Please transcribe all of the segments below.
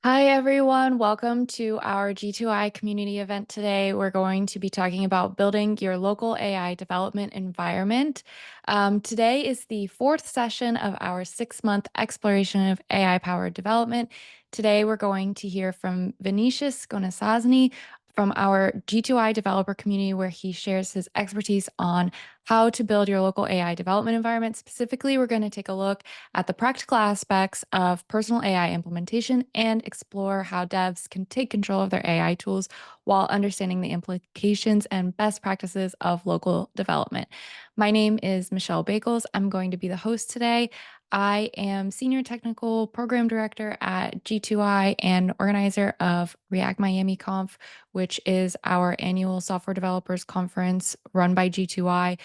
Hi, everyone. Welcome to our G2I community event today. We're going to be talking about building your local AI development environment. Today is the fourth session of our 6-month exploration of AI-powered development. Today, we're going to hear from Vinicius Skonicezny from our G2I developer community, where he shares his expertise on how to build your local AI development environment. Specifically, we're going to take a look at the practical aspects of personal AI implementation and explore how devs can take control of their AI tools while understanding the implications and best practices of local development. My name is Michelle Bakels. I'm going to be the host today. I am Senior Technical Program Director at G2I and organizer of React Miami Conf, which is our annual software developers conference run by G2I.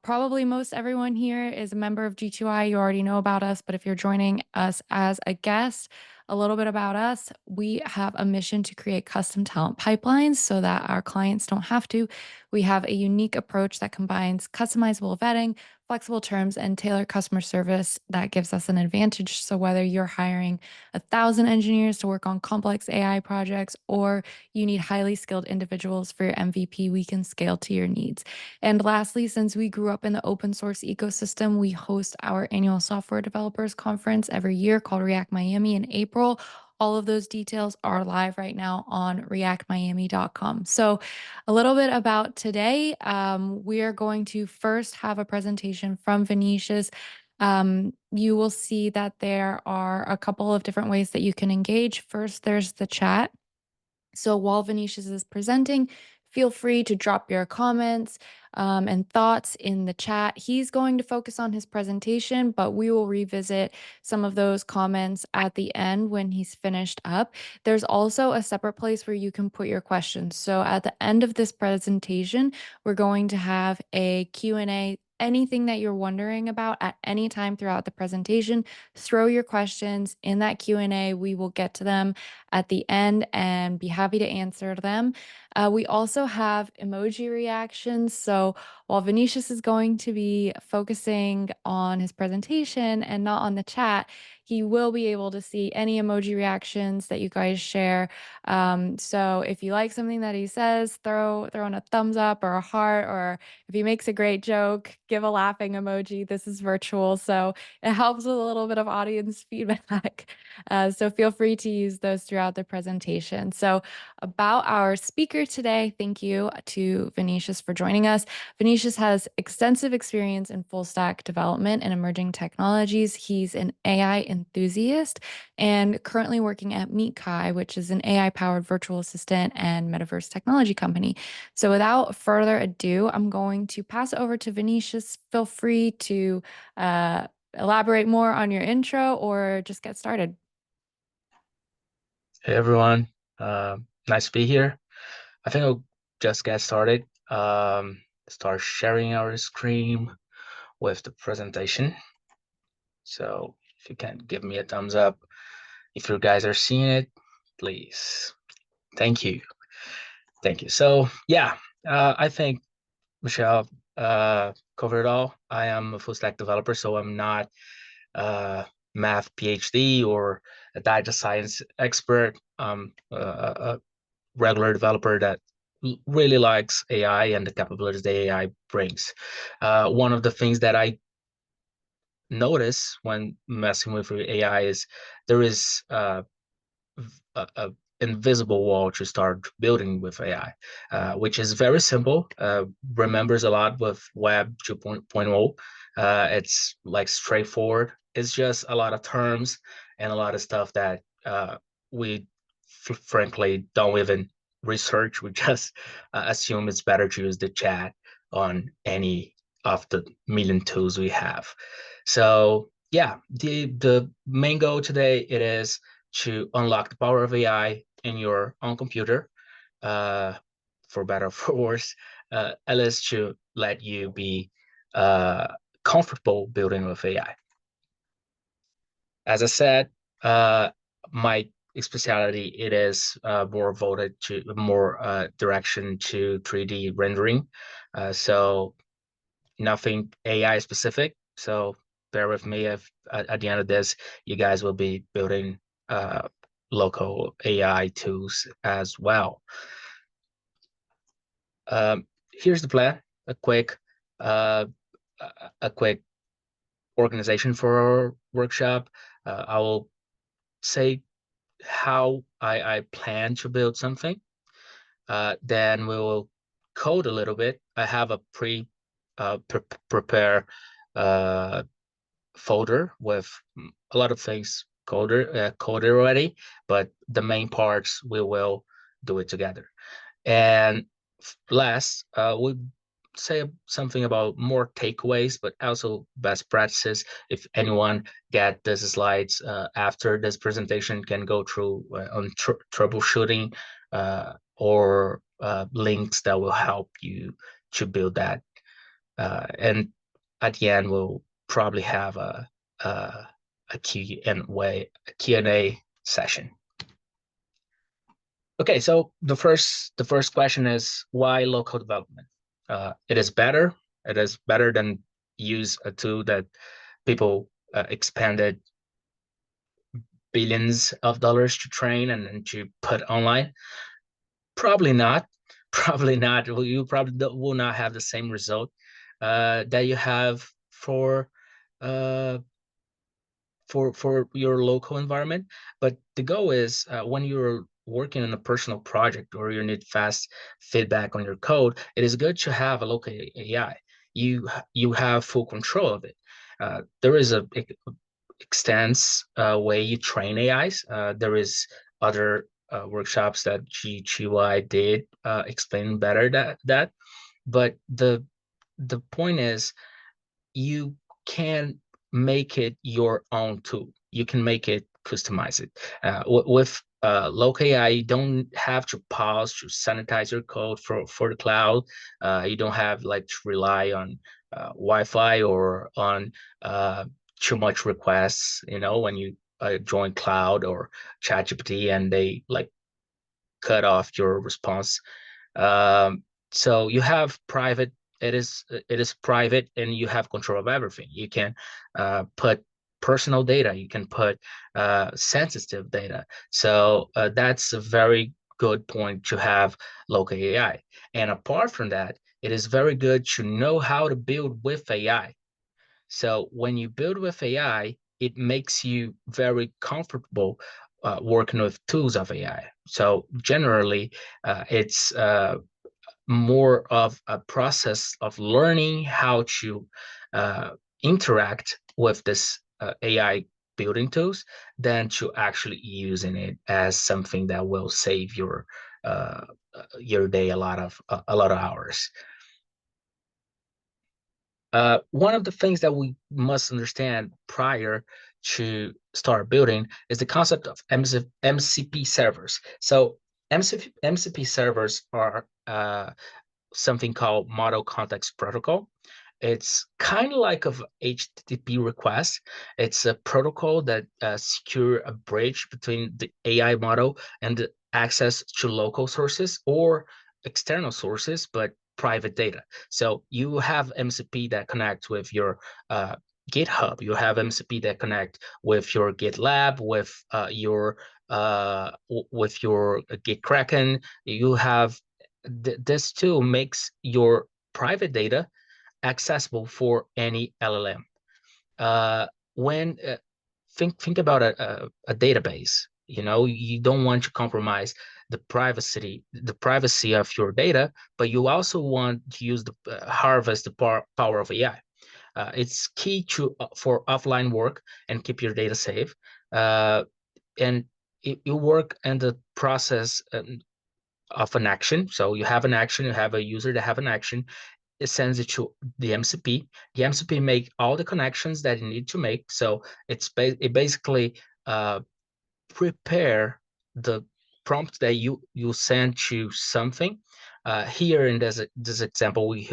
Probably most everyone here is a member of G2I. You already know about us, but if you're joining us as a guest, a little bit about us. We have a mission to create custom talent pipelines so that our clients don't have to. We have a unique approach that combines customizable vetting, flexible terms, and tailored customer service that gives us an advantage. So whether you're hiring 1,000 engineers to work on complex AI projects or you need highly skilled individuals for your MVP, we can scale to your needs. And lastly, since we grew up in the open source ecosystem, we host our annual software developers conference every year called React Miami in April. All of those details are live right now on reactmiami.com. So, a little bit about today. We are going to first have a presentation from Vinicius. You will see that there are a couple of different ways that you can engage. First, there's the chat. So while Vinicius is presenting, feel free to drop your comments and thoughts in the chat. He's going to focus on his presentation, but we will revisit some of those comments at the end when he's finished up. There's also a separate place where you can put your questions. So at the end of this presentation, we're going to have a Q&A. Anything that you're wondering about at any time throughout the presentation, throw your questions in that Q&A. We will get to them at the end and be happy to answer them. We also have emoji reactions. So while Vinicius is going to be focusing on his presentation and not on the chat, he will be able to see any emoji reactions that you guys share. So if you like something that he says, throw in a thumbs up or a heart, or if he makes a great joke, give a laughing emoji. This is virtual, so it helps with a little bit of audience feedback. So feel free to use those throughout the presentation. So about our speaker today, thank you to Vinicius for joining us. Vinicius has extensive experience in full stack development and emerging technologies. He's an AI enthusiast and currently working at MeetKai, which is an AI-powered virtual assistant and metaverse technology company. So without further ado, I'm going to pass it over to Vinicius. Feel free to elaborate more on your intro or just get started. Hey everyone, nice to be here. I think I'll just get started. Start sharing our screen with the presentation. So if you can give me a thumbs up, if you guys are seeing it, please. Thank you. Thank you. So yeah, I think Michelle covered it all. I am a full stack developer, so I'm not a math PhD or a data science expert. I'm a regular developer that really likes AI and the capabilities that AI brings. One of the things that I notice when messing with AI is there is a invisible wall to start building with AI, which is very simple, remembers a lot with Web 2.0. It's like straightforward. It's just a lot of terms and a lot of stuff that we frankly don't even research. We just assume it's better to use the chat on any of the million tools we have. So yeah, the main goal today it is to unlock the power of AI in your own computer, for better or for worse, at least to let you be comfortable building with AI. As I said, my specialty it is more voted to more direction to 3D rendering, so nothing AI specific. So bear with me if at the end of this you guys will be building local AI tools as well. Here's the plan: a quick uh, a quick organization for our workshop. I will say how I plan to build something. Then we will code a little bit. I have a prepare uh, folder with a lot of things coded already, but the main parts we will do it together. And last, we say something about more takeaways, but also best practices. If anyone get these slides after this presentation, can go through on troubleshooting or links that will help you to build that. And at the end, we'll probably have a Q&A session. Okay, so the first question is why local development? It is better. It is better than use a tool that people expended billions of dollars to train and to put online. Probably not. Probably not. You probably will not have the same result that you have uh, for your local environment. But the goal is when you're working on a personal project or you need fast feedback on your code, it is good to have a local AI. You have full control of it. There is a extends way you train AIs. There is other workshops that GUI did explain better that. But the point is you can make it your own tool. You can make it, customize it. With local AI, you don't have to pause to sanitize your code for the cloud. You don't have like to rely on Wi-Fi or on too much requests. When you join cloud or ChatGPT and they like cut off your response. So you have private. It is private, and you have control of everything. You can put personal data. You can put sensitive data. So that's a very good point to have local AI. And apart from that, it is very good to know how to build with AI. So when you build with AI, it makes you very comfortable working with tools of AI. So generally, it's more of a process of learning how to interact with this AI building tools than to actually using it as something that will save your day a lot of hours. One of the things that we must understand prior to start building is the concept of MCP servers. So MCP servers are something called Model Context Protocol. It's kind of like of HTTP request. It's a protocol that secure a bridge between the AI model and the access to local sources or external sources, but private data. So you have MCP that connects with your GitHub. You have MCP that connect with your GitLab, with your GitKraken. You have this tool makes your private data accessible for any LLM. When think about a database. You don't want to compromise the privacy of your data, but you also want to use harvest the power of AI. It's key for offline work and keep your data safe. And you work in the process of an action. So you have an action, you have a user that have an action, it sends it to the MCP. The MCP make all the connections that you need to make. So it basically prepare the prompt that you send to something. Here in this example, we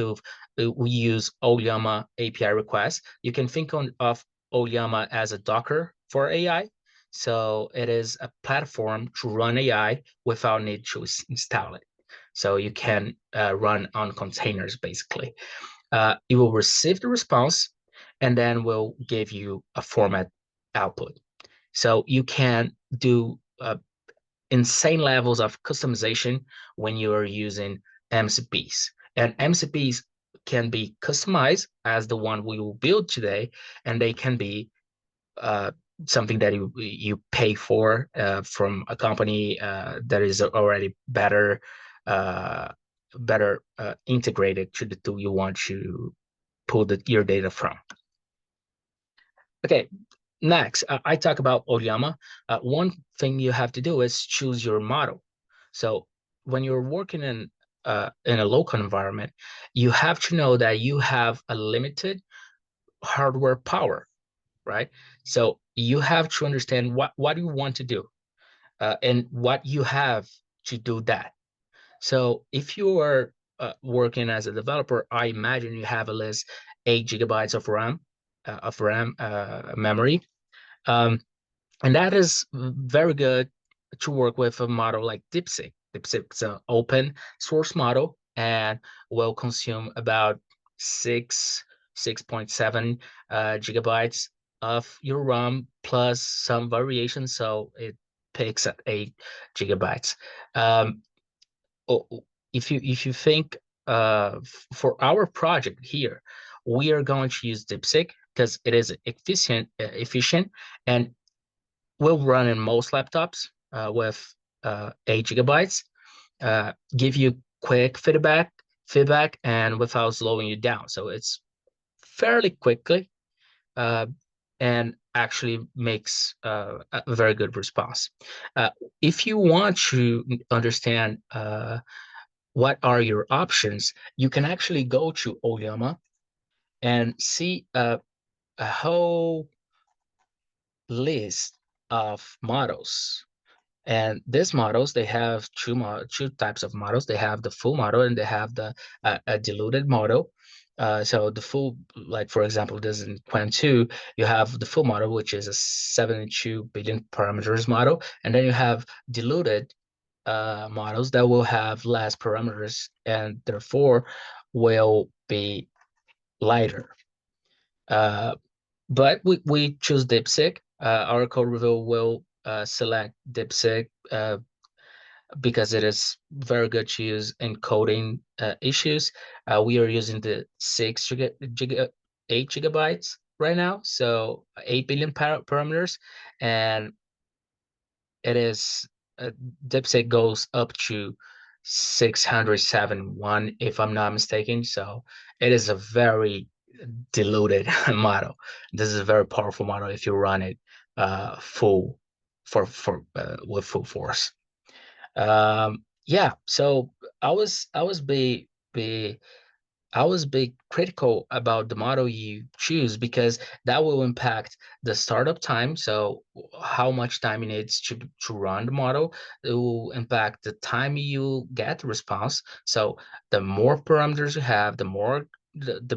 use Oyama API request. You can think of Oyama as a Docker for AI. So it is a platform to run AI without need to install it. So you can run on containers basically. It will receive the response and then will give you a format output. So you can do insane levels of customization when you are using MCPs. And MCPs can be customized as the one we will build today, and they can be uh, something that you pay for from a company that is already better integrated to the tool you want to pull your data from. Okay, next, I talk about Oyama. One thing you have to do is choose your model. So when you're working in a local environment, you have to know that you have a limited hardware power, right? So you have to understand what you want to do and what you have to do that. So if you are working as a developer, I imagine you have at least 8 GB of RAM memory. Um, and that is very good to work with a model like DeepSeek. DeepSeek is an open source model and will consume about 6.7 gigabytes of your RAM plus some variation, so it picks at 8 GB. Um, if you think for our project here, we are going to use DeepSeek because it is efficient, and will run in most laptops with 8 GB. Give you quick feedback, and without slowing you down. So it's fairly quickly uh, and actually makes a very good response. Uh, if you want to understand what are your options, you can actually go to Oyama and see a whole list of models. And these models, they have two types of models. They have the full model and they have the a diluted model. So the full, like for example, this in Quen 2, you have the full model, which is a 72 billion parameters model, and then you have diluted models that will have less parameters and therefore will be lighter. Uh, but we choose DeepSeek. Our code review will select DeepSeek because it is very good to use in coding issues. We are using the 8 GB right now, so 8 billion parameters, and it is DeepSeek goes up to 671, if I'm not mistaken. So it is a very diluted model. This is a very powerful model if you run it full for with full force. Yeah, so I was big critical about the model you choose because that will impact the startup time. So how much time it needs to run the model, it will impact the time you get the response. So the more parameters you have, the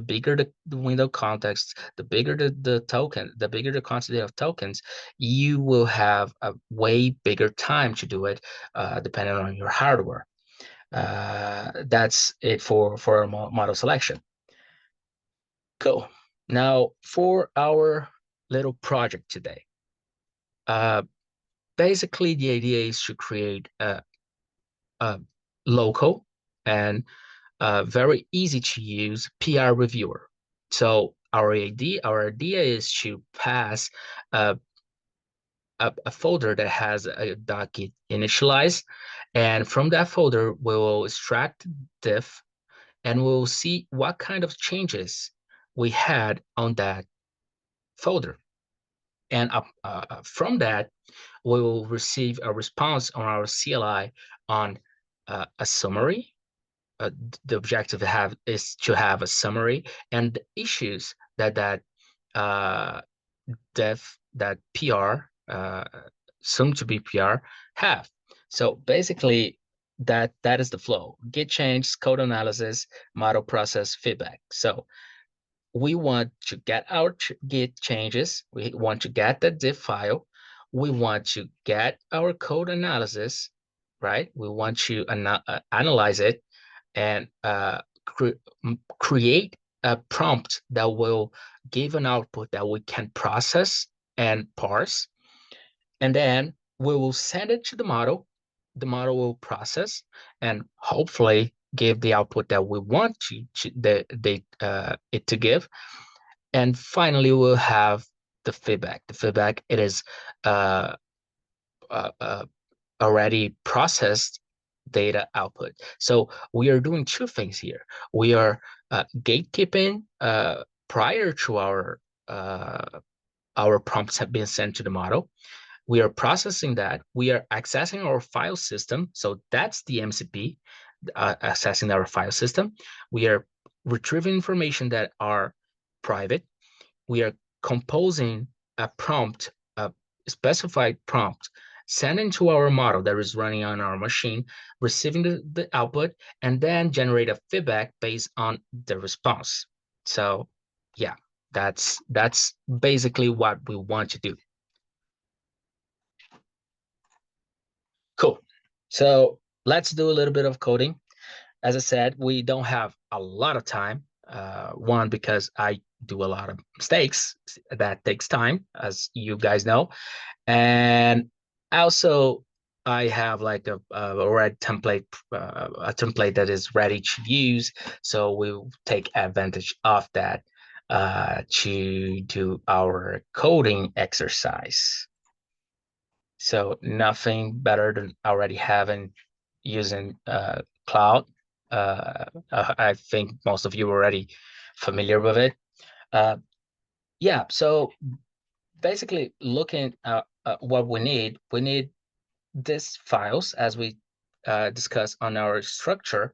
bigger the window context, the bigger the token, the bigger the quantity of tokens, you will have a way bigger time to do it, depending on your hardware. That's it for our model selection. Cool. Now for our little project today. Uh, Basically, the idea is to create a local and very easy to use PR reviewer. So our idea is to pass a, a folder that has a docket initialized, and from that folder we will extract diff and we'll see what kind of changes we had on that folder. And from that, we will receive a response on our CLI on a summary. The objective is to have a summary and the issues that uh, that PR, soon to be PR, have. So basically, that is the flow: git change, code analysis, model process, feedback. So we want to get our git changes. We want to get the diff file. We want to get our code analysis, right? We want to analyze it and create a prompt that will give an output that we can process and parse. And then we will send it to the model. The model will process and hopefully give the output that we want it to give. And finally, we'll have the feedback. The feedback, it is uh, uh, already processed data output. So we are doing two things here. We are gatekeeping prior to our prompts have been sent to the model. We are processing that. We are accessing our file system. So that's the MCP, accessing our file system. We are retrieving information that are private. We are composing a prompt, a specified prompt, sending to our model that is running on our machine, receiving the output, and then generate a feedback based on the response. So yeah, that's basically what we want to do. Cool. So let's do a little bit of coding. As I said, we don't have a lot of time. One, because I do a lot of mistakes. That takes time, as you guys know. And also, I have like a red template, a template that is ready to use. So we'll take advantage of that to do our coding exercise. So nothing better than already having using cloud. I think most of you are already familiar with it. Uh, yeah, so basically looking at what we need these files as we discussed on our structure.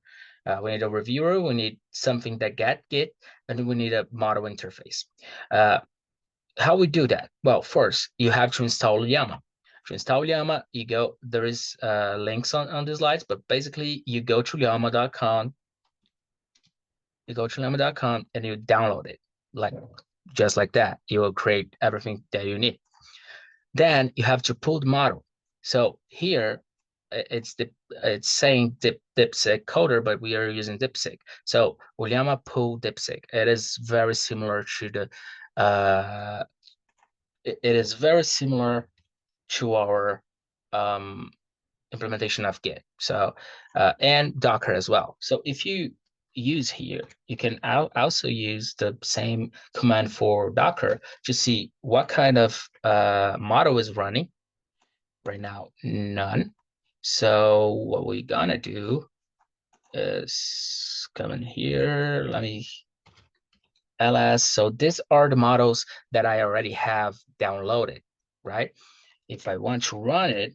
We need a reviewer, we need something that git, and we need a model interface. How we do that? Well, first you have to install Llama. To install Llama, you go, there is links on the slides, but basically you go to llama.com, and you download it, like just like that. You will create everything that you need. Then you have to pull the model. So here it's saying dipsig coder, but we are using dipsig. So Llama pull dipsig. It is very similar to the it is very similar to our implementation of Git. So and Docker as well. So if you use here, you can also use the same command for Docker to see what kind of model is running. Right now, none. So what we're gonna do is come in here. Let me ls. So these are the models that I already have downloaded, right? If I want to run it,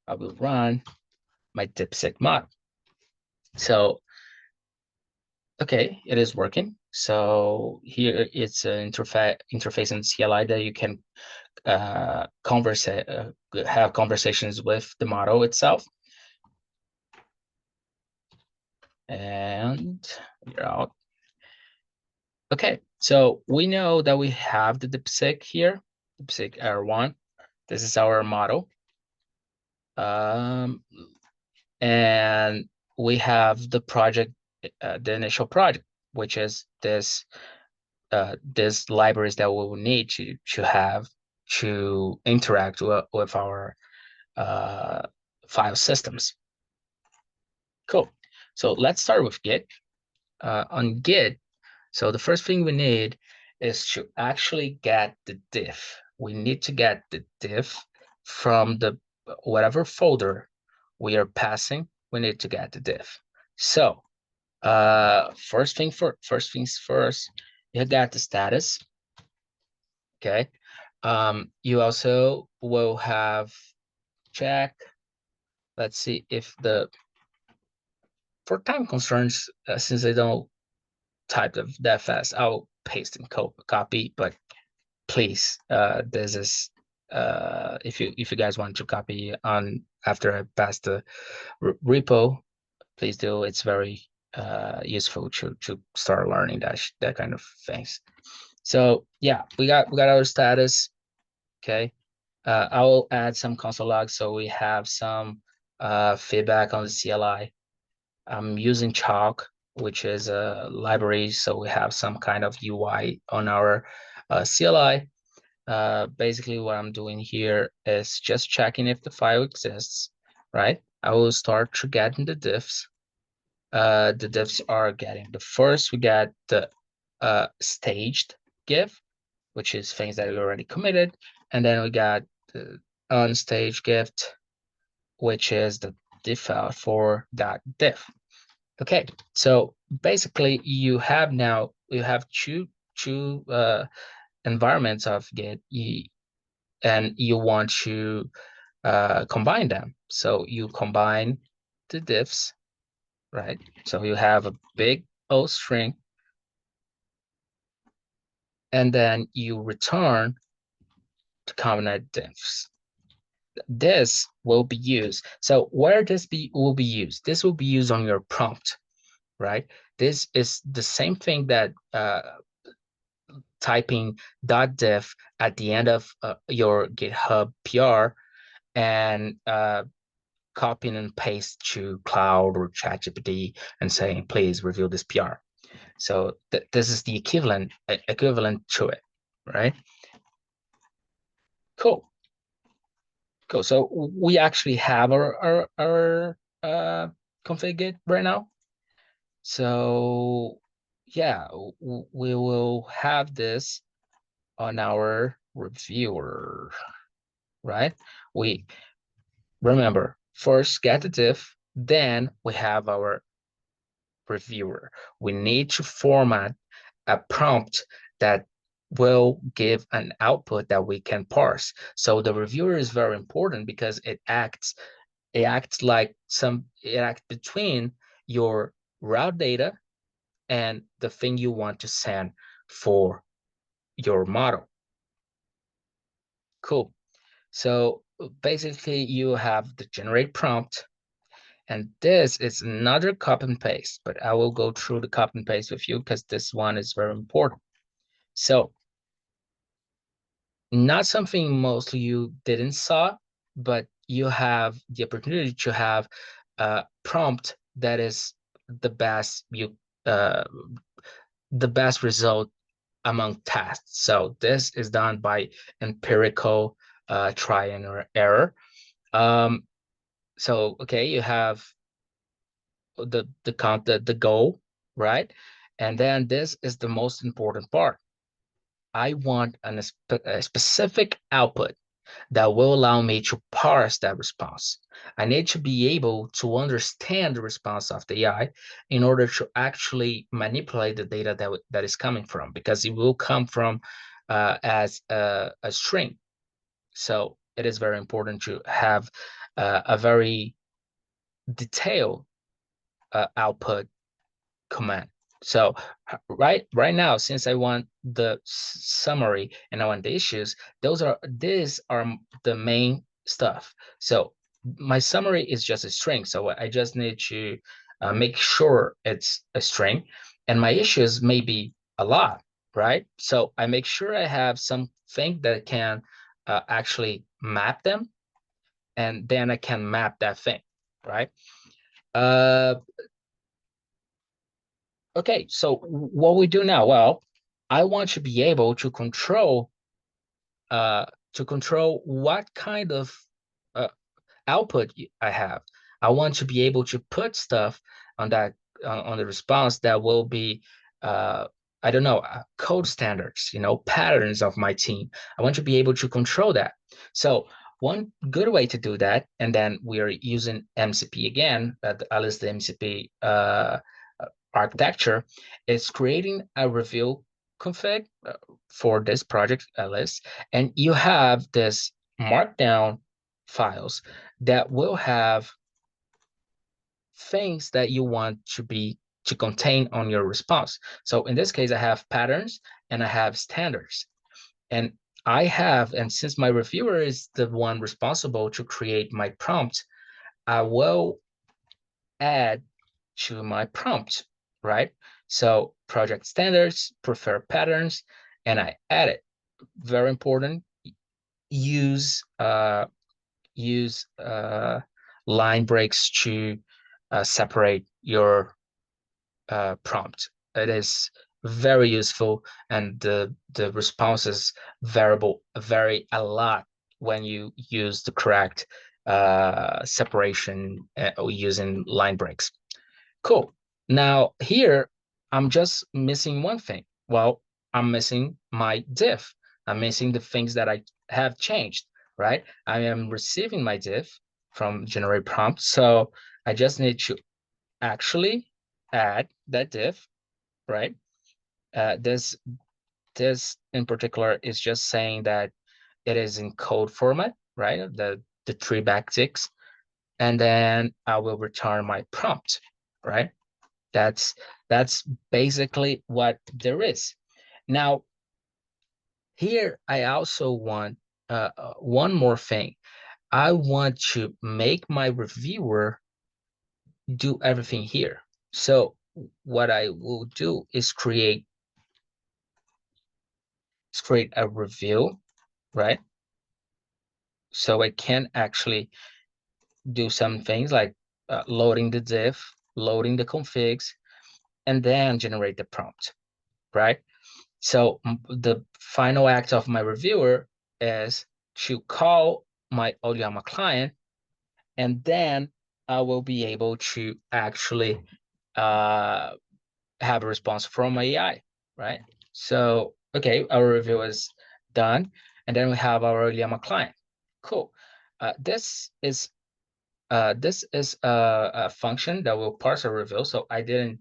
I will run my dipsig model. So, okay, it is working. So here it's an interface and CLI that you can have conversations with the model itself. And you're out. Okay, so we know that we have the dipsig here, dipsig R1. This is our model. And we have the project, the initial project, which is this libraries that we will need to have to interact with our file systems. Cool. So let's start with Git. On Git, so the first thing we need is to actually get the diff. We need to get the diff from the whatever folder we are passing. We need to get the diff. So first things first, you got the status. Okay. You also will have check. Let's see if for time concerns, since I don't type that fast, I'll paste and copy, but please, this is if you guys want to copy on after I pass the repo, please do. It's very useful to start learning that kind of things. So yeah, we got our status. Okay. I will add some console logs so we have some feedback on the CLI. I'm using Chalk, which is a library, so we have some kind of UI on our CLI. Basically what I'm doing here is just checking if the file exists, right? I will start to getting the diffs. The diffs are getting the first, we got the staged GIF, which is things that we already committed. And then we got the unstaged gift, which is the default for that diff. Okay, so basically you have two environments of Git, and you want to combine them. So you combine the diffs, right? So you have a big O string, and then you return to combine diffs. This will be used. So where will be used? This will be used on your prompt, right? This is the same thing that typing .diff at the end of your GitHub PR and copying and paste to Cloud or ChatGPT and saying, please review this PR. So this is the equivalent to it, right? Cool. Cool. So we actually have our config right now. So yeah, we will have this on our reviewer, right? We remember first get the diff, then we have our reviewer. We need to format a prompt that will give an output that we can parse. So the reviewer is very important because it acts between your raw data and the thing you want to send for your model. Cool. So basically you have the generate prompt, and this is another copy and paste, but I will go through the copy and paste with you because this one is very important. So not something mostly you didn't saw, but you have the opportunity to have a prompt that is the best uh, the best result among tests. So this is done by empirical try and error. Um, so okay, you have the goal, right? And then this is the most important part. I want a specific output that will allow me to parse that response. I need to be able to understand the response of the AI in order to actually manipulate the data that is coming from, because it will come from as a string. So it is very important to have a very detailed output command. So right now, since I want the summary and I want the issues, these are the main stuff. So my summary is just a string. So I just need to make sure it's a string, and my issues may be a lot, right? So I make sure I have something that can actually map them, and then I can map that thing, right? Uh, Okay, so what we do now, well, I want to be able uh, to control what kind of uh, output I have. I want to be able to put stuff on that on the response that will be I don't know, code standards, patterns of my team. I want to be able to control that. So one good way to do that, and then we are using MCP again, at least the MCP architecture, is creating a review config for this project at least, and you have this markdown files that will have things that you want to contain on your response. So in this case, I have patterns and I have standards. And and since my reviewer is the one responsible to create my prompt, I will add to my prompt, right? So project standards, prefer patterns, and I add it. Very important. Use use line breaks to separate your prompt. It is very useful, and the responses vary a lot when you use the correct separation using line breaks. Cool. Now here, I'm just missing one thing. Well, I'm missing my diff. I'm missing the things that I have changed, right? I am receiving my diff from generate prompt. So I just need to actually add that diff, right? This in particular is just saying that it is in code format, right? The three backticks, and then I will return my prompt, right? That's that's basically what there is. Now, here I also want one more thing. I want to make my reviewer do everything here. So what I will do is create a review, right? So I can actually do some things like loading the diff, loading the configs, and then generate the prompt, right? So the final act of my reviewer is to call my Oyama client, and then I will be able to actually uh, have a response from my AI, right? So, okay, our review is done, and then we have our Oyama client. Cool. This is a function that will parse a review. So I didn't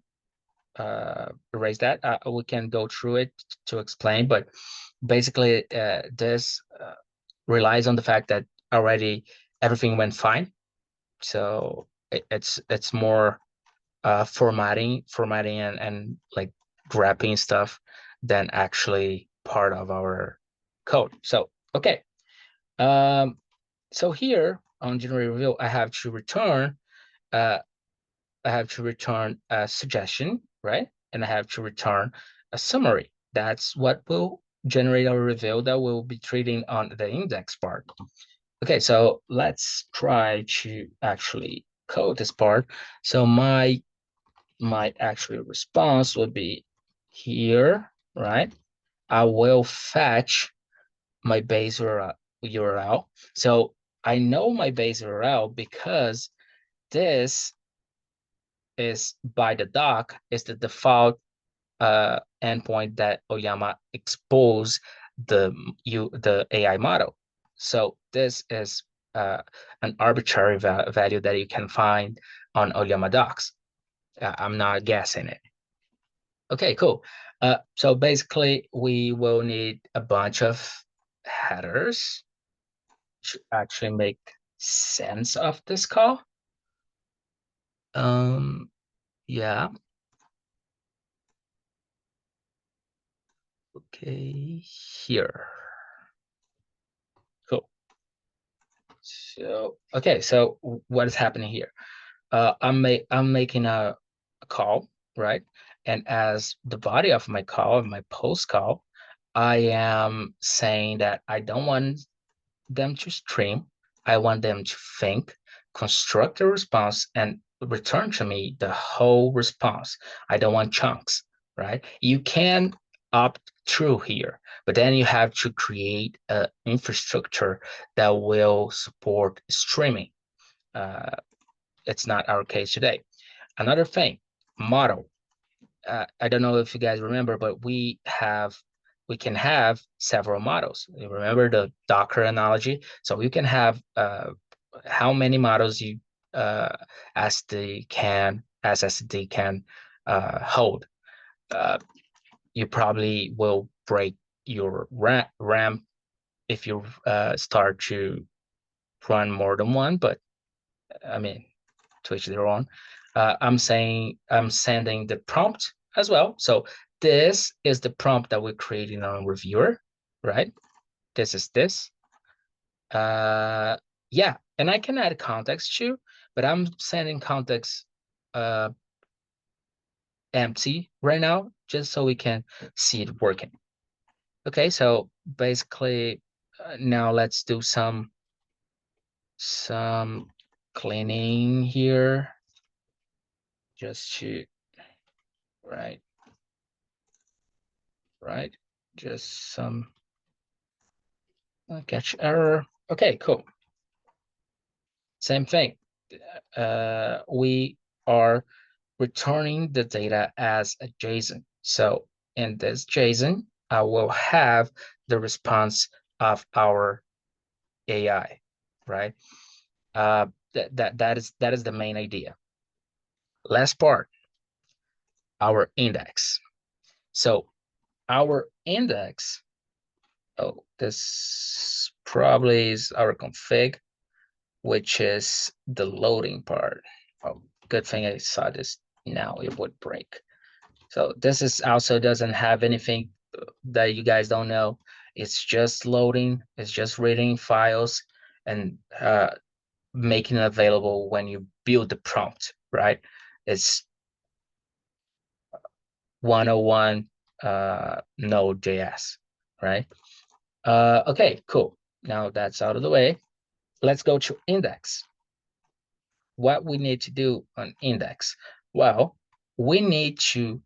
erase that. We can go through it to explain, but basically, this relies on the fact that already everything went fine. So it's more formatting and like wrapping stuff than actually part of our code. So okay, um, so here on generate review, uh, I have to return a suggestion, right? And I have to return a summary. That's what will generate our review that we'll be treating on the index part. Okay, so let's try to actually code this part. So my actual response would be here, right? I will fetch my base URL. So I know my base URL because this is by the doc is the default endpoint that Oyama expose the AI model. So this is an arbitrary value that you can find on Oyama docs. I'm not guessing it. Okay, cool. So basically, we will need a bunch of headers to actually make sense of this call. Yeah. Okay, here. Cool. So okay, so what is happening here? I'm making a call, right? And as the body of my call, my post call, I am saying that I don't want them to stream. I want them to think, construct a response, and return to me the whole response. I don't want chunks, right? You can opt through here, but then you have to create an infrastructure that will support streaming. Uh, it's not our case today. Another thing, model. I don't know if you guys remember, but we can have several models. You remember the Docker analogy? So you can have how many models you uh, SSD can hold. Uh, you probably will break your RAM if you start to run more than one, but I mean, to each their own. I'm sending the prompt as well. So this is the prompt that we're creating on reviewer, right? This is this. Yeah, and I can add context too, but I'm sending context uh, empty right now, just so we can see it working. Okay, so basically, now let's do some cleaning here, just to right. right? Just some catch error. Okay, cool. Same thing. We are returning the data as a JSON. So in this JSON, I will have the response of our AI, right? That is the main idea. Last part, our index. So our index, oh, this probably is our config, which is the loading part. Oh, good thing I saw this now, it would break. So this is also doesn't have anything that you guys don't know. It's just loading, it's just reading files and making it available when you build the prompt, right? It's 101 Node.js, right? Okay, cool. Now that's out of the way. Let's go to index. What we need to do on index? Well, we need to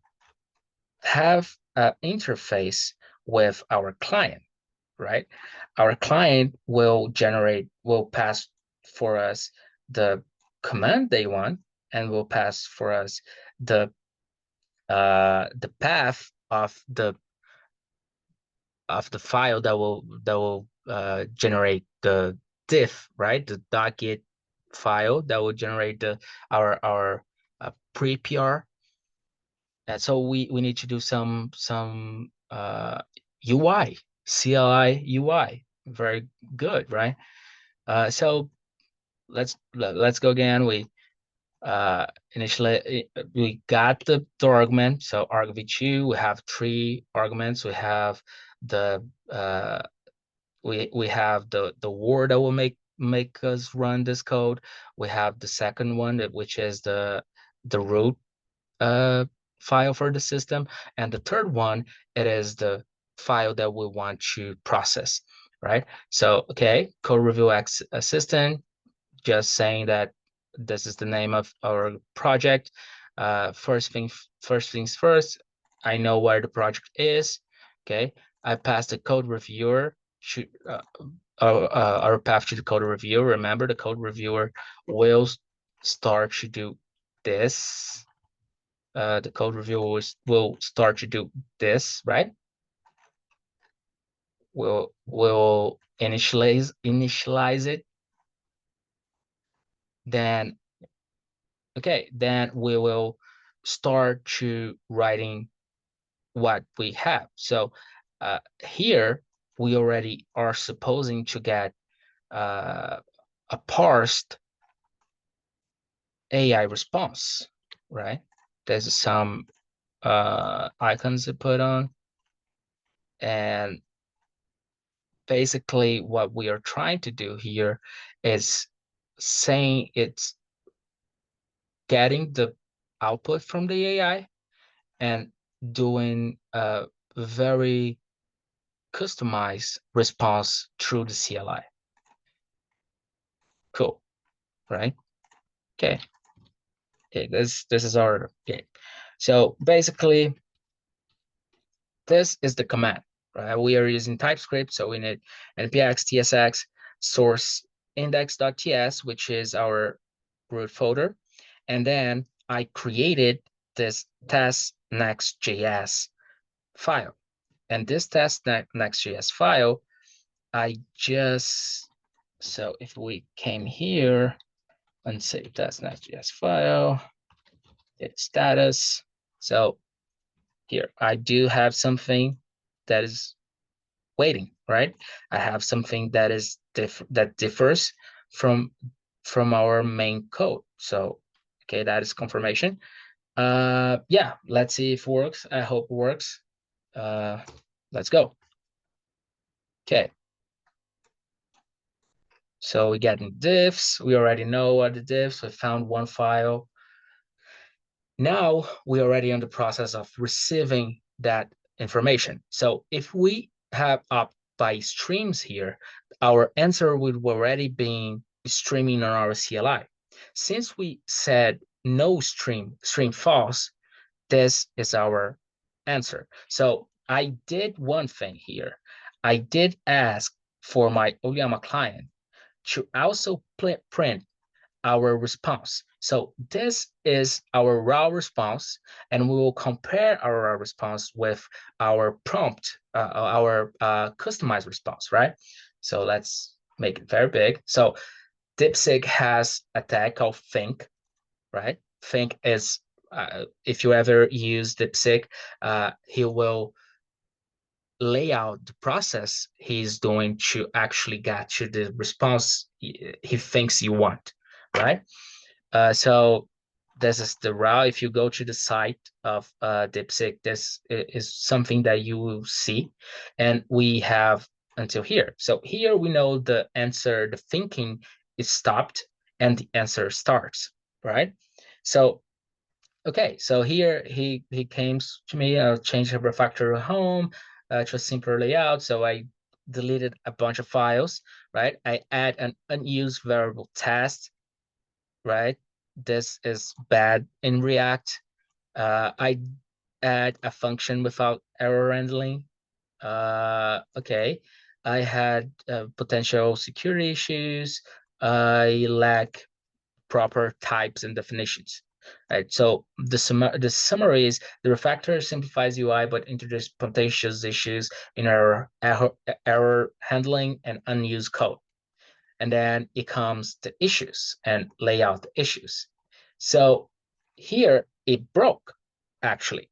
have an interface with our client, right? Our client will pass for us the command they want, and will pass for us the path of the file that will generate the diff, right? The .git file that will generate our pre-PR. And so we need to do some UI, CLI UI. Very good, right? So let's go again. Initially we got the argument. So argv2, we have 3 arguments. We have the we have the word that will make us run this code. We have the second one, which is the root uh, file for the system, and the third one, it is the file that we want to process, right? So okay, code review assistant, just saying that this is the name of our project. First things first, I know where the project is. Okay, I passed the code reviewer our path to the code reviewer. Remember, the code reviewer will start to do this. The code reviewer will start to do this, right? Will initialize it. Then okay, then we will start to writing what we have. So here we already are supposing to get a parsed AI response, right? There's some icons to put on, and basically what we are trying to do here is saying it's getting the output from the AI and doing a very customized response through the CLI. Cool, right? Okay. Okay, this is our game. So basically, this is the command, right? We are using TypeScript, so we need npx tsx source index.ts, which is our root folder. And then I created this test next.js file. And this test next.js file, so if we came here and say test next.js file, it's status. So here, I do have something that is waiting, right? I have something that is that differs from our main code. So okay, that is confirmation. Yeah, let's see if it works. I hope it works. Let's go. Okay. So we get diffs. We already know what the diffs. We found one file. Now we're already in the process of receiving that information. So if we have up by streams here, our answer would already be streaming on our CLI. Since we said no stream false, this is our answer. So I did one thing here. I did ask for my Oyama client to also print our response. So this is our raw response, and we will compare our raw response with our prompt, our customized response, right? So let's make it very big. So DeepSeek has a tag called think, right? Think is, if you ever use DeepSeek, he will lay out the process he's doing to actually get to the response he thinks you want, right? So this is the route. If you go to the site of DeepSeek, this is something that you will see. And we have until here. So here we know the answer, the thinking is stopped and the answer starts, right? So, okay, so here he came to me, I'll change the refactor home to a simpler layout. So I deleted a bunch of files, right? I add an unused variable test, right? This is bad in React. I add a function without error handling. Okay, I had potential security issues. I lack proper types and definitions. Right. So the summary is the refactor simplifies UI but introduces potential issues in error handling and unused code. And then it comes to issues and lay out the issues. So here it broke, actually.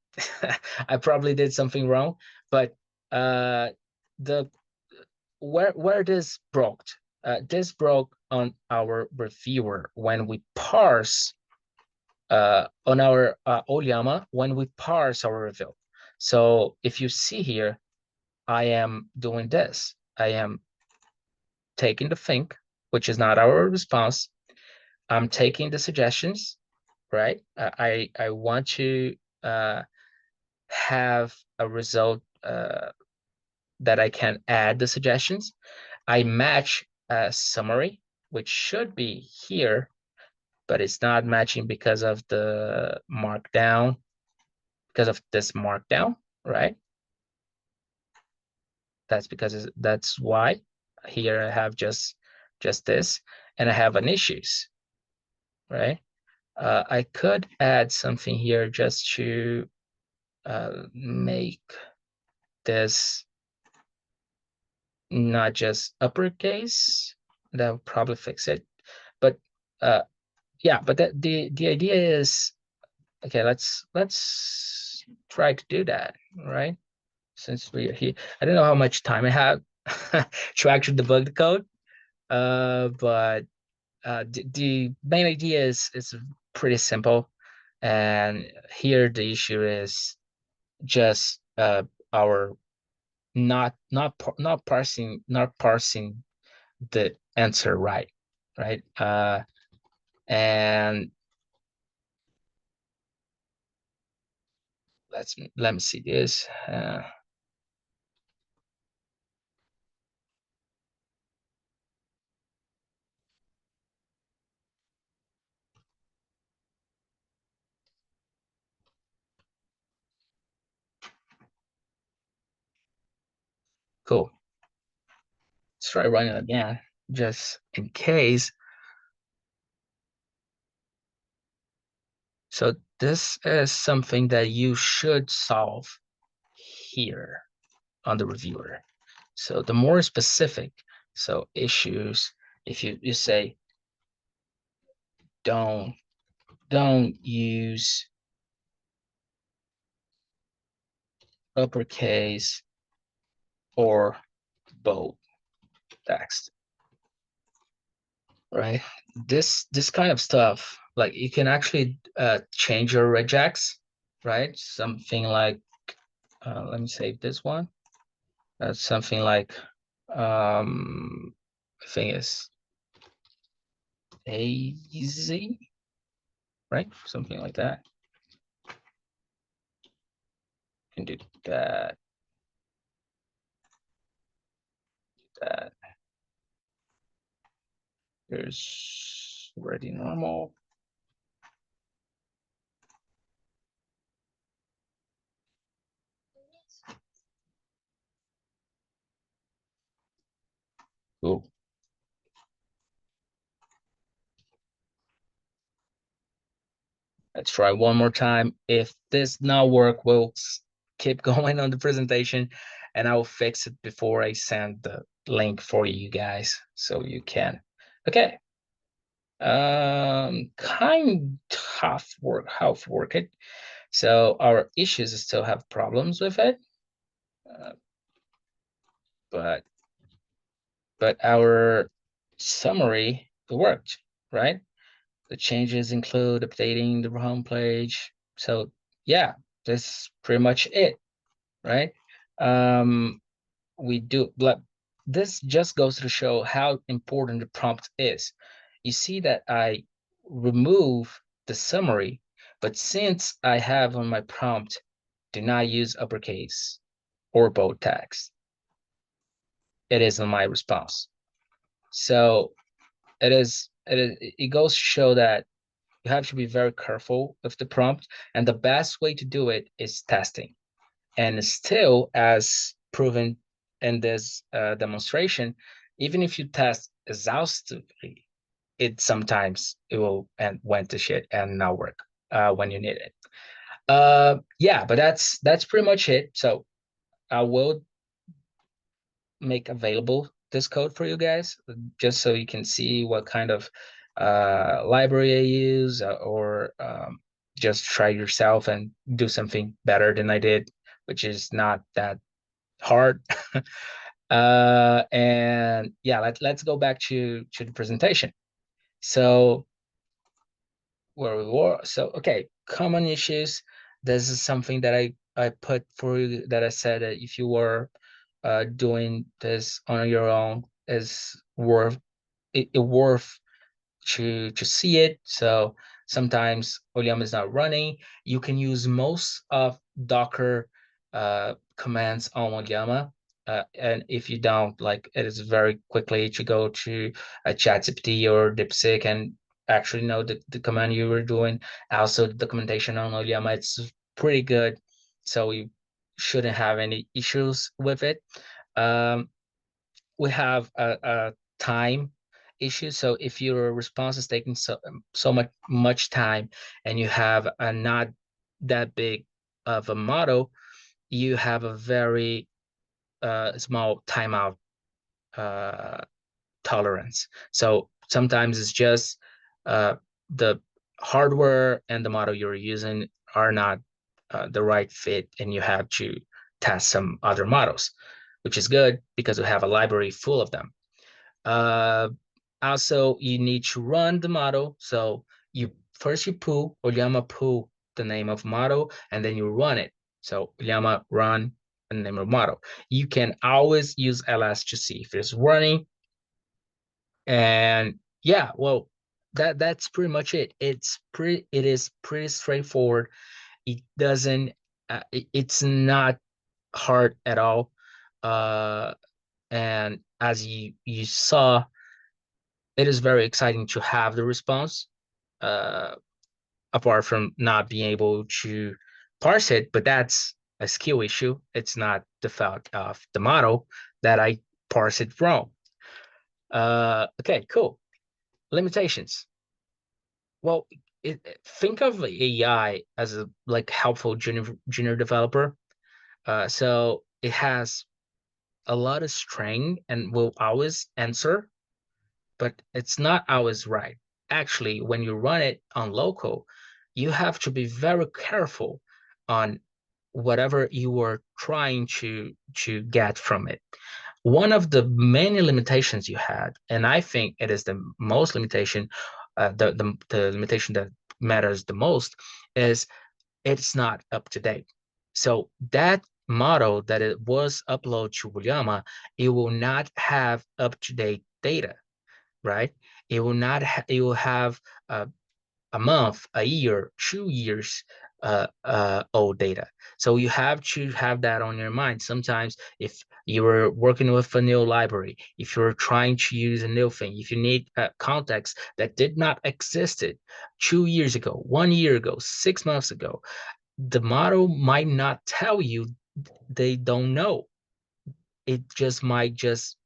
I probably did something wrong, but the where this broke on our reviewer when we parse on our Oyama when we parse our review. So if you see here, I am doing this. I am taking the think, which is not our response. I'm taking the suggestions, right? I want to have a result that I can add the suggestions. I match a summary, which should be here, but it's not matching because of the markdown, because of this markdown, right? That's why here I have just this, and I have an issues, right? I could add something here just to make this not just uppercase. That will probably fix it. But yeah, but the idea is, okay, let's try to do that, right? Since we are here, I don't know how much time I have to actually debug the code, but the main idea is pretty simple, and here the issue is just our not parsing the answer right, right? And let me see this. Cool. Let's try running it again, just in case. So this is something that you should solve here on the reviewer. So the more specific, so issues, if you say don't use uppercase or bold text, right? This kind of stuff, like you can actually change your regex, right? Something like let me save this one. That's something like I think it's easy, right? Something like that. You can do that. That. There's already normal. Cool. Let's try one more time. If this not work, we'll keep going on the presentation and I'll fix it before I send the link for you guys so you can. Okay. Kind half work it. So our issues still have problems with it, uh, but our summary worked, right? The changes include updating the home page. So yeah, that's pretty much it, right? Um, we do, but this just goes to show how important the prompt is. You see that I remove the summary, but since I have on my prompt, do not use uppercase or bold text, it is on my response. So it goes to show that you have to be very careful with the prompt, and the best way to do it is testing. And still, as proven in this demonstration, even if you test exhaustively, it sometimes it will and went to shit and not work when you need it. Yeah, but that's pretty much it. So I will make available this code for you guys just so you can see what kind of library I use or just try yourself and do something better than I did, which is not that hard. And yeah, let's go back to the presentation. So where we were. So okay, common issues. This is something that I put for you that I said that if you were doing this on your own is worth it worth to see it. So sometimes Oleum is not running. You can use most of Docker commands on Oleum. And if you don't, like it is very quickly to go to a ChatGPT or DeepSeek and actually know the command you were doing. Also, the documentation on Oleum, it's pretty good. So you shouldn't have any issues with it. Um, we have a time issue. So if your response is taking so much time and you have a not that big of a model, you have a very small timeout uh, tolerance. So sometimes it's just the hardware and the model you're using are not the right fit, and you have to test some other models, which is good because we have a library full of them. Uh, Also, you need to run the model. So you pull Oyama pull the name of model, and then you run it. So Oyama run the name of model. You can always use ls to see if it's running. And yeah, well, that's pretty much it. It is pretty straightforward. It doesn't it's not hard at all. Uh, and as you saw, it is very exciting to have the response, uh, apart from not being able to parse it, but that's a skill issue. It's not the fault of the model that I parse it wrong. Okay, cool. Limitations. Well, think of AI as a like helpful junior developer. So it has a lot of strength and will always answer, but it's not always right. Actually, when you run it on local, you have to be very careful on whatever you are trying to get from it. One of the many limitations you had, and I think it is the most limitation, the limitation that matters the most, is it's not up to date. So that model that it was uploaded to Williama, it will not have up to date data, right? It will not. It will have a month, a year, 2 years old data. So you have to have that on your mind. Sometimes if you were working with a new library, if you're trying to use a new thing, if you need context that did not existed 2 years ago, 1 year ago, 6 months ago, the model might not tell you they don't know. It might just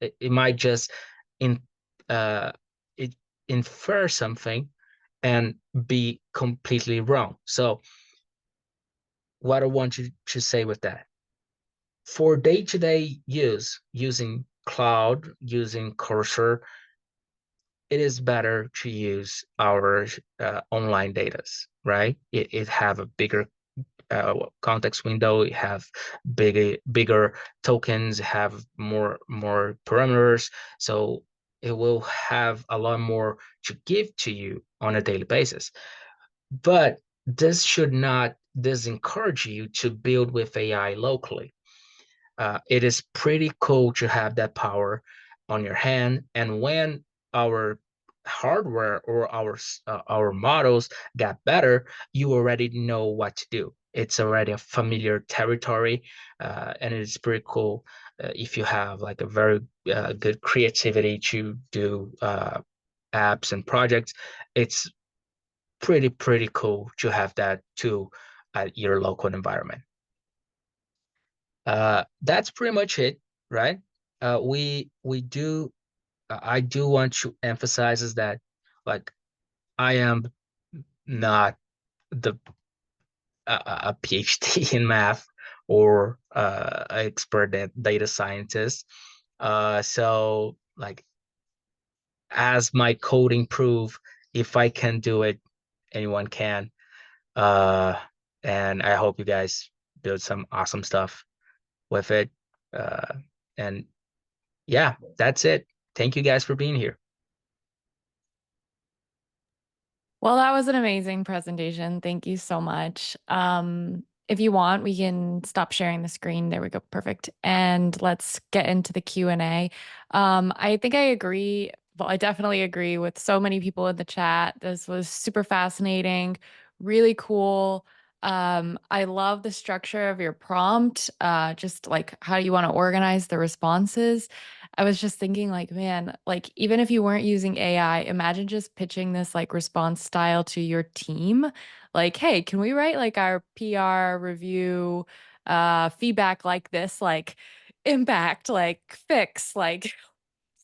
in uh, it infer something and be completely wrong. So what I want you to say with that, for day-to-day use, using cloud, using Cursor, it is better to use our online datas, right? It have a bigger context window, it have bigger tokens, have more parameters, so it will have a lot more to give to you on a daily basis. But this should not discourage you to build with AI locally. It is pretty cool to have that power on your hand. And when our hardware or our models got better, you already know what to do. It's already a familiar territory, and it's pretty cool if you have like a very good creativity to do apps and projects. It's pretty cool to have that too at your local environment. That's pretty much it, right? We do. I do want to emphasize is that, like, I am not the a PhD in math or expert data scientist. So like, as my coding prove, if I can do it, anyone can. Uh, and I hope you guys build some awesome stuff with it. Uh, and yeah, that's it. Thank you guys for being here. Well, that was an amazing presentation. Thank you so much. If you want, we can stop sharing the screen. There we go. Perfect. And let's get into the Q&A. I think I agree. Well, I definitely agree with so many people in the chat. This was super fascinating, really cool. I love the structure of your prompt, just like how you want to organize the responses. I was just thinking like, man, like even if you weren't using AI, imagine just pitching this like response style to your team. Like, hey, can we write like our PR review feedback like this, like impact, like fix, like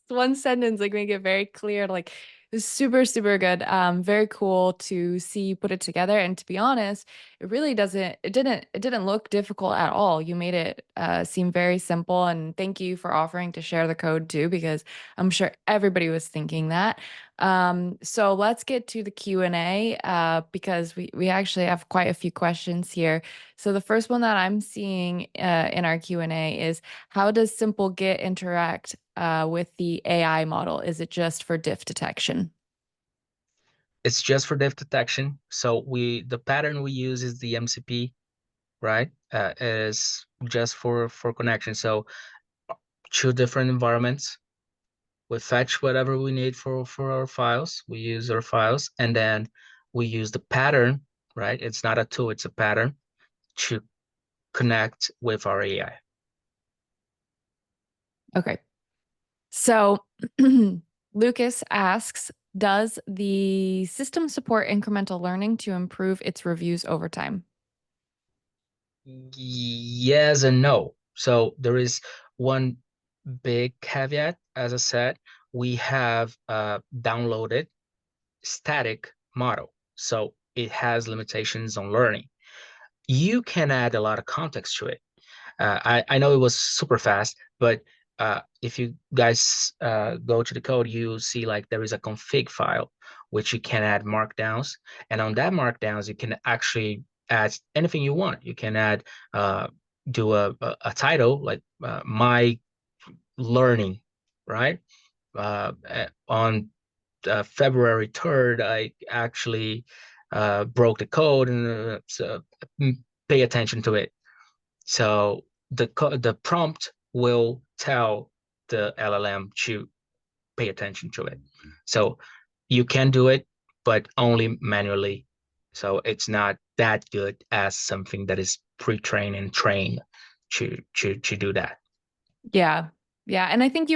one sentence, like make it very clear, like it's super, super good. Very cool to see you put it together. And to be honest, it didn't look difficult at all. You made it seem very simple. And thank you for offering to share the code too, because I'm sure everybody was thinking that. So let's get to the Q&A because we actually have quite a few questions here. So the first one that I'm seeing in our Q&A is, how does Simple Git interact with the AI model? Is it just for diff detection? It's just for diff detection. So the pattern we use is the MCP, right? Is just for connection. So two different environments. We fetch whatever we need for our files. We use our files, and then we use the pattern, right? It's not a tool, it's a pattern to connect with our AI. Okay. So Lucas asks, does the system support incremental learning to improve its reviews over time? Yes and no. So there is one big caveat. As I said, we have downloaded static model. So it has limitations on learning. You can add a lot of context to it. I know it was super fast, but if you guys go to the code, you see like there is a config file which you can add markdowns, and on that markdowns you can actually add anything you want. You can add uh, do a title like my learning, right? On February 3rd, I actually broke the code, and so pay attention to it. So the prompt will tell the LLM to pay attention to it. So you can do it, but only manually. So it's not that good as something that is pre-trained and trained to do that. Yeah. Yeah. And I think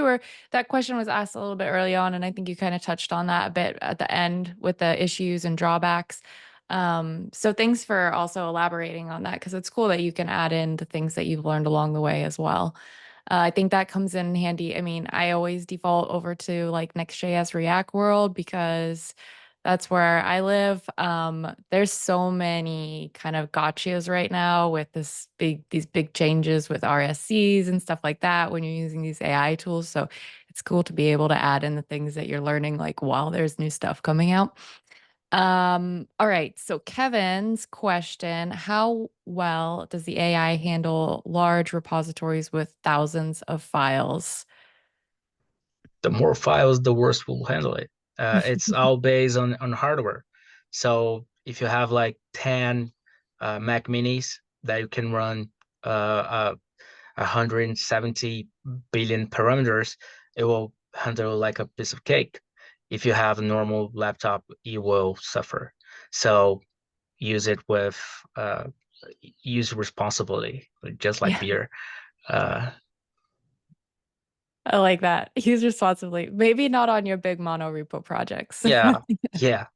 that question was asked a little bit early on, and I think you kind of touched on that a bit at the end with the issues and drawbacks. So thanks for also elaborating on that, because it's cool that you can add in the things that you've learned along the way as well. I think that comes in handy. I mean, I always default over to like Next.js React World because that's where I live. There's so many kind of gotchas right now with these big changes with RSCs and stuff like that when you're using these AI tools. So it's cool to be able to add in the things that you're learning like while there's new stuff coming out. All right. So Kevin's question, how well does the AI handle large repositories with thousands of files? The more files, the worse we'll handle it. It's all based on hardware. So if you have like 10 Mac Minis that you can run uh, 170 billion parameters, it will handle like a piece of cake. If you have a normal laptop, you will suffer. So use it with use responsibly, just like Yeah, beer. Uh, I like that. Use responsibly. Maybe not on your big mono repo projects. yeah, yeah.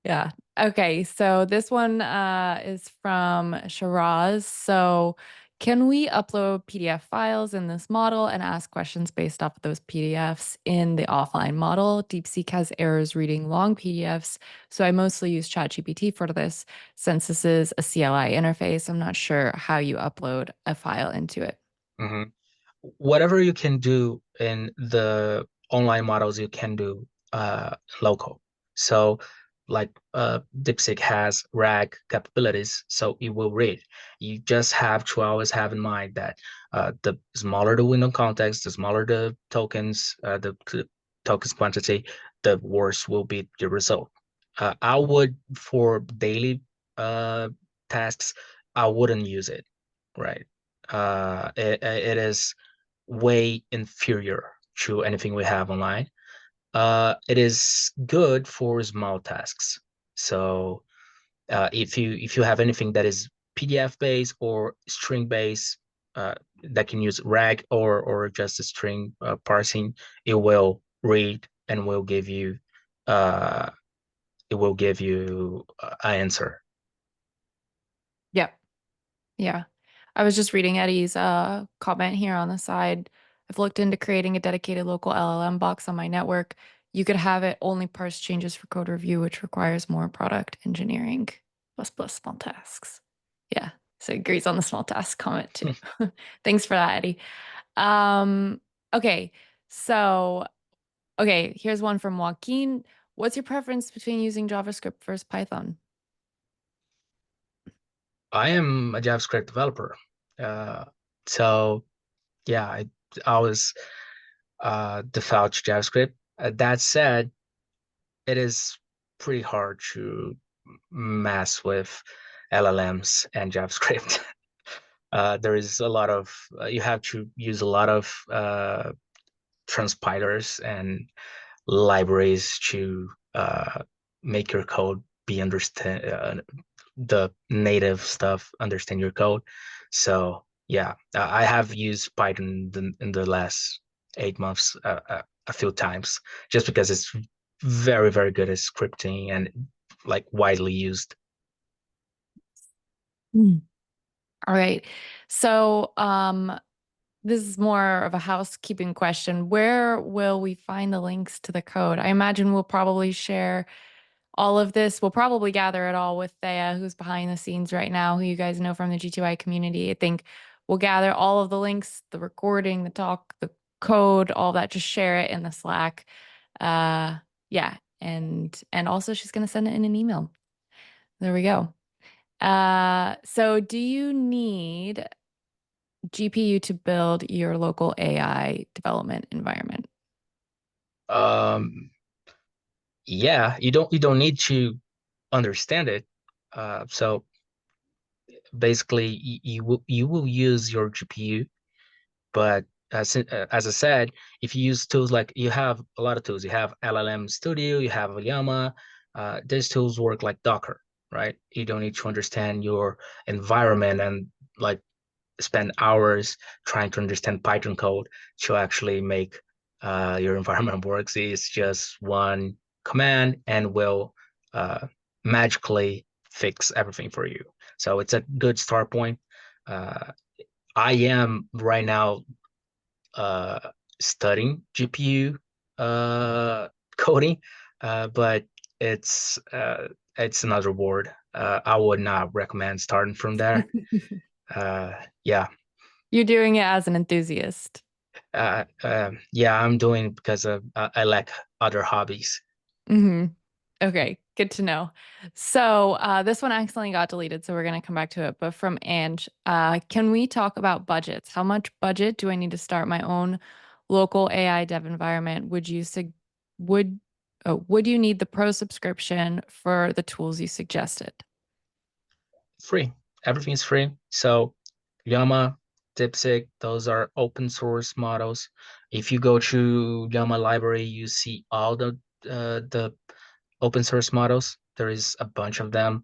Yeah. Okay. So this one is from Shiraz. So can we upload PDF files in this model and ask questions based off of those PDFs in the offline model? DeepSeek has errors reading long PDFs. So I mostly use ChatGPT for this. Since this is a CLI interface, I'm not sure how you upload a file into it. Mhm. Whatever you can do in the online models, you can do local. So like DeepSeek has RAG capabilities, so it will read. You just have to always have in mind that the smaller the window context, the smaller the tokens, the tokens quantity, the worse will be the result. I would, for daily tasks, I wouldn't use it, right? It is way inferior to anything we have online. It is good for small tasks. So if you have anything that is PDF based or string based, that can use RAG or just a string parsing, it will read and will give you uh, an answer. Yep. Yeah. I was just reading Eddie's comment here on the side. I've looked into creating a dedicated local LLM box on my network. You could have it only parse changes for code review, which requires more product engineering plus small tasks. Yeah. So it agrees on the small task comment too. Thanks for that, Eddie. Um, okay. So, okay, here's one from Joaquin. What's your preference between using JavaScript versus Python? I am a JavaScript developer, uh, so yeah, I always default to JavaScript. That said, it is pretty hard to mess with LLMs and JavaScript. There is a lot of you have to use a lot of transpilers and libraries to make your code be understand the native stuff, understand your code. So yeah, I have used Python in the last 8 months a few times just because it's very, very good at scripting and like widely used. Hmm. All right. So, this is more of a housekeeping question. Where will we find the links to the code? I imagine we'll probably share all of this. We'll probably gather it all with Thea, who's behind the scenes right now, who you guys know from the G2I community. I think we'll gather all of the links, the recording, the talk, the code, all that, just share it in the Slack. Uh, yeah. And also she's gonna send it in an email. There we go. So do you need GPU to build your local AI development environment? Um, yeah, you don't need to understand it. So basically, you will use your GPU, but as I said, if you use tools like you have a lot of tools, you have LLM Studio, you have Llama, these tools work like Docker, right? You don't need to understand your environment and like spend hours trying to understand Python code to actually make your environment works. It's just one command and will uh, magically fix everything for you. So it's a good start point. Uh, I am right now uh, studying GPU coding, but it's uh, it's another word. I would not recommend starting from there. Uh, yeah, You're doing it as an enthusiast. yeah, I'm doing it because I lack other hobbies. Hmm. Okay, good to know. So this one accidentally got deleted, so we're gonna come back to it. But from Ange, can we talk about budgets? How much budget do I need to start my own local AI dev environment? Would would you need the pro subscription for the tools you suggested? Free. Everything is free. So Llama, DeepSeek, those are open source models. If you go to Llama library, you see all the open source models. There is a bunch of them.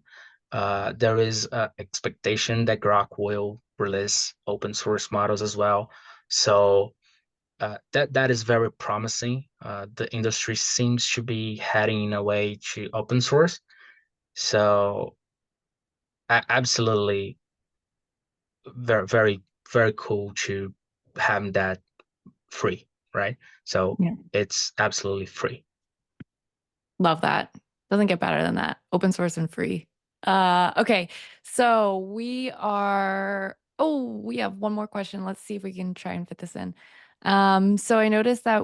There is expectation that Grok will release open source models as well. So that is very promising. The industry seems to be heading in a way to open source. So absolutely very, very, very cool to have that free, right? So Yeah. it's absolutely free. Love that. Doesn't get better than that. Open source and free. Okay. So we have one more question. Let's see if we can try and fit this in. So I noticed that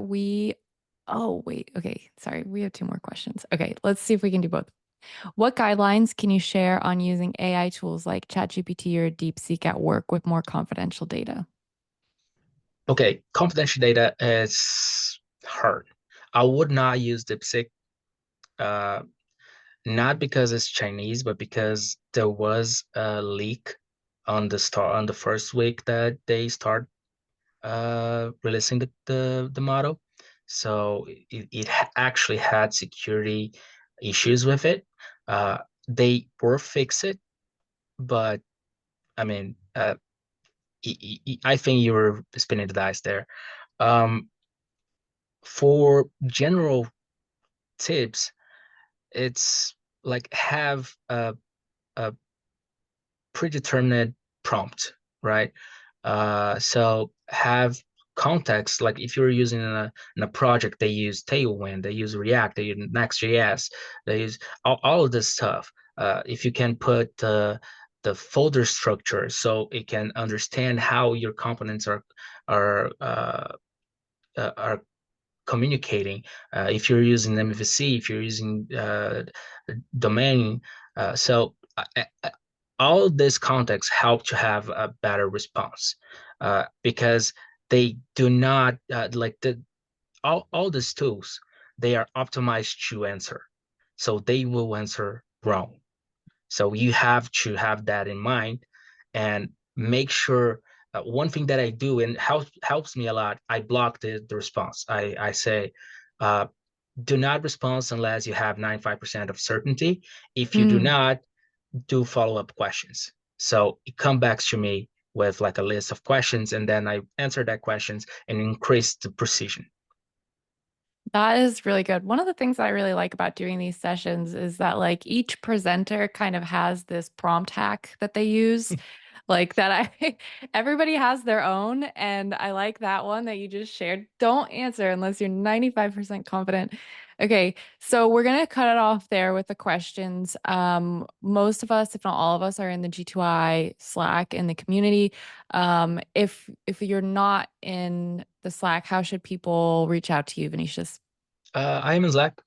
oh, wait. Okay. Sorry. We have two more questions. Okay. Let's see if we can do both. What guidelines can you share on using AI tools like ChatGPT or DeepSeek at work with more confidential data? Okay, confidential data is hard. I would not use DeepSeek, uh, not because it's Chinese, but because there was a leak on the first week that they start releasing the model. So it actually had security issues with it. Uh, they were fixed it, but I mean, I think you were spinning the dice there. Um, for general tips, it's like have a predetermined prompt, right? So have context, like if you're using in a project, they use Tailwind, they use React, they use Next.js, they use all of this stuff. If you can put the folder structure so it can understand how your components are communicating. If you're using MVC, if you're using domain, so all this context help to have a better response because they do not like all these tools, they are optimized to answer, so they will answer wrong. So you have to have that in mind and make sure. One thing that I do and helps me a lot, I block the response. I say, uh, do not respond unless you have 95% of certainty. If you do Hmm. not, do follow-up questions. So it comes back to me with like a list of questions, and then I answer that questions and increase the precision. That is really good. One of the things that I really like about doing these sessions is that like each presenter kind of has this prompt hack that they use. Like that I everybody has their own and I like that one that you just shared. Don't answer unless you're 95% confident. Okay, so we're gonna cut it off there with the questions. Most of us, if not all of us, are in the G2I Slack in the community. If you're not in the Slack, how should people reach out to you, Vinicius? I am in Slack.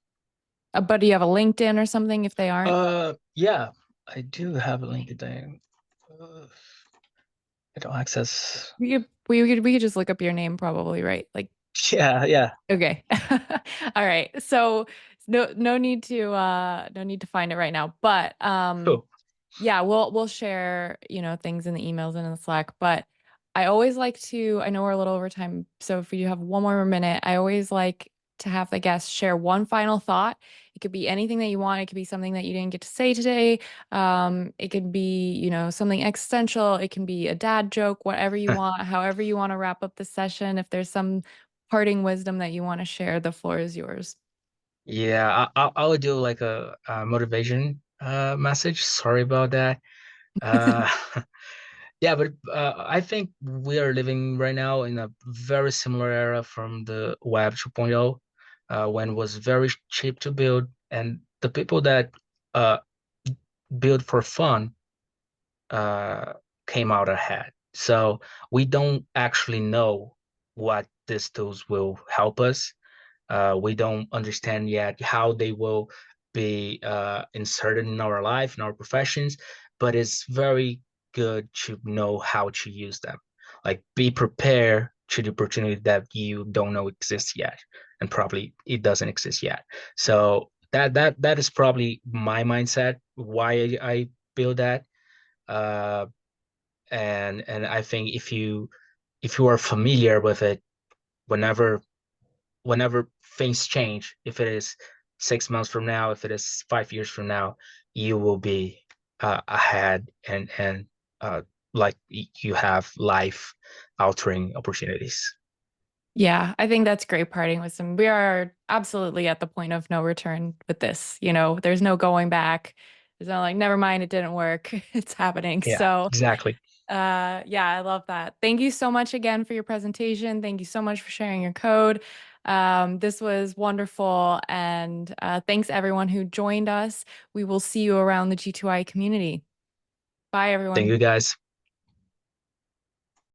But do you have a LinkedIn or something if they aren't? Yeah, I do have a LinkedIn. I don't access. We could just look up your name probably, right? Like, Yeah, yeah. okay. All right. So no need to find it right now. But Cool. yeah, we'll share, things in the emails and in the Slack. But I always like to, I know we're a little over time, so if you have one more minute, I always like to have the guests share one final thought. It could be anything that you want. It could be something that you didn't get to say today. It could be, something existential. It can be a dad joke, whatever you want, however you want to wrap up the session. If there's some parting wisdom that you want to share, the floor is yours. Yeah, I would do like a motivation message. Sorry about that. Uh, Yeah, but I think we are living right now in a very similar era from the Web 2.0, when it was very cheap to build, and the people that uh, build for fun uh, came out ahead. So we don't actually know what these tools will help us. We don't understand yet how they will be inserted in our life, in our professions, but it's very good to know how to use them. Like be prepared to the opportunity that you don't know exists yet, and probably it doesn't exist yet. So that is probably my mindset, why I build that. Uh, and I think if you are familiar with it, whenever whenever things change, if it is 6 months from now, if it is 5 years from now, you will be ahead and like you have life altering opportunities. Yeah, I think that's great parting wisdom. We are absolutely at the point of no return with this. There's no going back. There's no like, never mind, it didn't work. It's happening. Yeah, So, exactly. yeah, I love that. Thank you so much again for your presentation. Thank you so much for sharing your code. This was wonderful. And thanks everyone who joined us. We will see you around the G2I community. Bye, Thank everyone. you guys.